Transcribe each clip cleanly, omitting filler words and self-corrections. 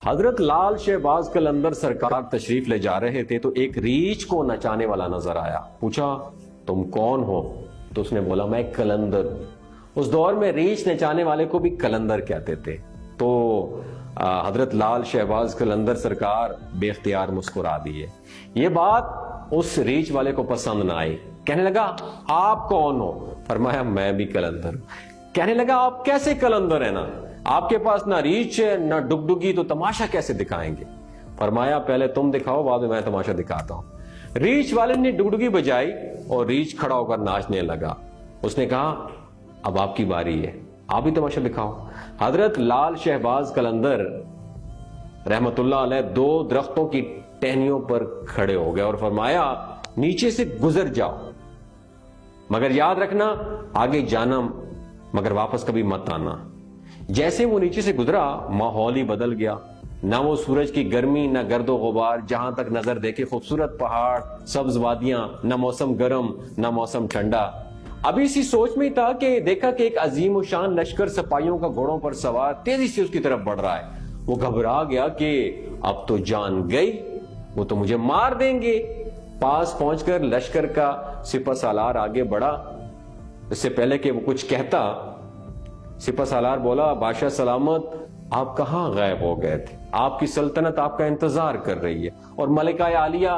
حضرت لال شہباز قلندر سرکار تشریف لے جا رہے تھے تو ایک ریچھ کو نچانے والا نظر آیا. پوچھا تم کون ہو؟ تو اس نے بولا میں قلندر ہوں. اس دور میں ریچھ نچانے والے کو بھی قلندر کہتے تھے. تو حضرت لال شہباز قلندر سرکار بے اختیار مسکرا دیے. یہ بات اس ریچھ والے کو پسند نہ آئی. کہنے لگا آپ کون ہو؟ فرمایا میں بھی قلندر ہوں. کہنے لگا آپ کیسے قلندر ہیں نا؟ آپ کے پاس نہ ریچھ ہے نہ ڈگڈگی، تو تماشا کیسے دکھائیں گے؟ فرمایا پہلے تم دکھاؤ، بعد میں تماشا دکھاتا ہوں. ریچھ والے نے ڈگڈگی بجائی اور ریچھ کھڑا ہو کر ناچنے لگا. اس نے کہا اب آپ کی باری ہے، آپ بھی تماشا دکھاؤ. حضرت لال شہباز قلندر رحمت اللہ علیہ دو درختوں کی ٹہنیوں پر کھڑے ہو گئے اور فرمایا نیچے سے گزر جاؤ، مگر یاد رکھنا آگے جانا مگر واپس کبھی مت آنا. جیسے وہ نیچے سے گزرا ماحول ہی بدل گیا. نہ وہ سورج کی گرمی، نہ گرد و غبار، جہاں تک نظر دیکھے خوبصورت پہاڑ، سبز وادیاں، نہ موسم گرم نہ موسم ٹھنڈا. ابھی اسی سوچ میں تھا کہ دیکھا کہ ایک عظیم و شان لشکر سپاہیوں کا گھوڑوں پر سوار تیزی سے اس کی طرف بڑھ رہا ہے. وہ گھبرا گیا کہ اب تو جان گئی، وہ تو مجھے مار دیں گے. پاس پہنچ کر لشکر کا سپہ سالار آگے بڑھا. اس سے پہلے کہ وہ کچھ کہتا، سپہ سالار بولا بادشاہ سلامت، آپ کہاں غائب ہو گئے تھے؟ آپ کی سلطنت آپ کا انتظار کر رہی ہے. اور ملکہ عالیہ،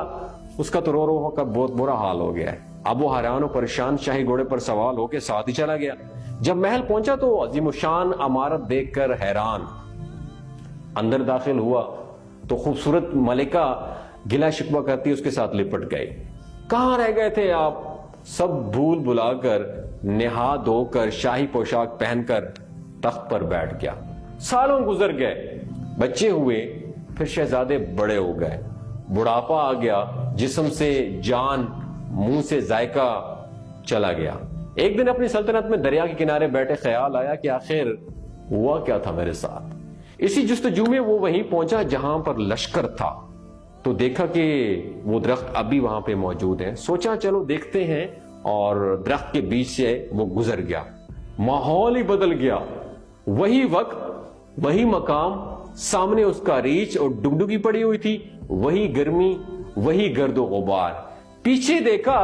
اس کا تو رو رو کر بہت برا حال ہو گیا ہے. اب وہ حیران و پریشان شاہی گھوڑے پر سوار ہو کے ساتھ ہی چلا گیا. جب محل پہنچا تو عظیم الشان عمارت دیکھ کر حیران. اندر داخل ہوا تو خوبصورت ملکہ گلہ شکوہ کرتی اس کے ساتھ لپٹ گئی. کہاں رہ گئے تھے آپ؟ سب بھول بلا کر نہا دھو کر شاہی پوشاک پہن کر تخت پر بیٹھ گیا. سالوں گزر گئے، بچے ہوئے، پھر شہزادے بڑے ہو گئے، بڑھاپا آ گیا، جسم سے جان، منہ سے ذائقہ چلا گیا. ایک دن اپنی سلطنت میں دریا کے کنارے بیٹھے خیال آیا کہ آخر ہوا کیا تھا میرے ساتھ. اسی جستجو میں وہ وہیں پہنچا جہاں پر لشکر تھا. تو دیکھا کہ وہ درخت ابھی وہاں پہ موجود ہیں. سوچا چلو دیکھتے ہیں، اور درخت کے بیچ سے وہ گزر گیا. ماحول ہی بدل گیا. وہی وقت، وہی مقام، سامنے اس کا ریچھ اور ڈگڈگی پڑی ہوئی تھی، وہی گرمی، وہی گرد و غبار. پیچھے دیکھا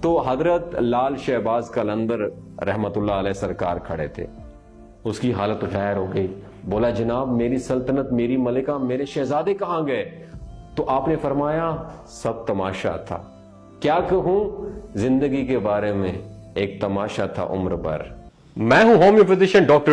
تو حضرت لال شہباز قلندر رحمت اللہ علیہ سرکار کھڑے تھے. اس کی حالت غیر ہو گئی. بولا جناب میری سلطنت، میری ملکہ، میرے شہزادے کہاں گئے؟ تو آپ نے فرمایا سب تماشا تھا. کیا کہوں، زندگی کے بارے میں ایک تماشا تھا عمر بھر. میں ہوں ہومیو فزیشین ڈاکٹر